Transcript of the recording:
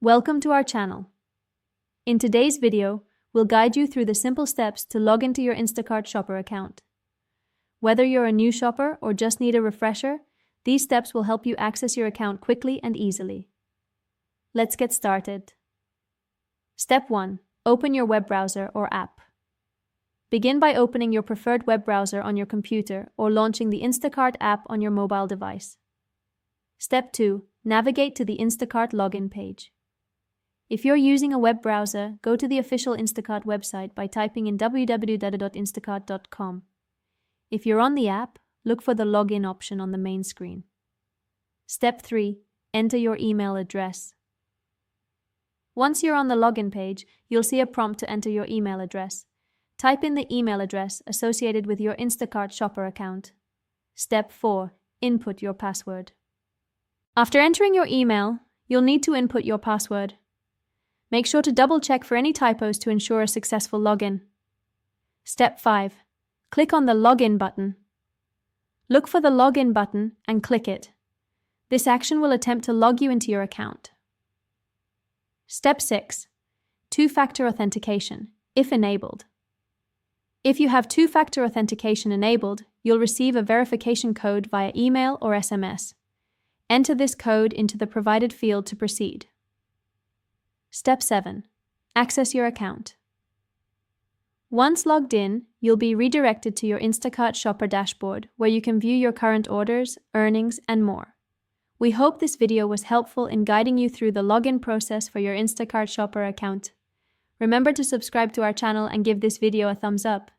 Welcome to our channel. In today's video, we'll guide you through the simple steps to log into your Instacart shopper account. Whether you're a new shopper or just need a refresher, these steps will help you access your account quickly and easily. Let's get started. Step 1. Open your web browser or app. Begin by opening your preferred web browser on your computer or launching the Instacart app on your mobile device. Step 2. Navigate to the Instacart login page. If you're using a web browser, go to the official Instacart website by typing in www.instacart.com. If you're on the app, look for the login option on the main screen. Step 3. Enter your email address. Once you're on the login page, you'll see a prompt to enter your email address. Type in the email address associated with your Instacart shopper account. Step 4. Input your password. After entering your email, you'll need to input your password. Make sure to double-check for any typos to ensure a successful login. Step 5. Click on the Login button. Look for the Login button and click it. This action will attempt to log you into your account. Step 6. Two-factor authentication, if enabled. If you have two-factor authentication enabled, you'll receive a verification code via email or SMS. Enter this code into the provided field to proceed. Step 7. Access your account. Once logged in, you'll be redirected to your Instacart shopper dashboard, where you can view your current orders, earnings, and more. We hope this video was helpful in guiding you through the login process for your Instacart shopper account. Remember to subscribe to our channel and give this video a thumbs up.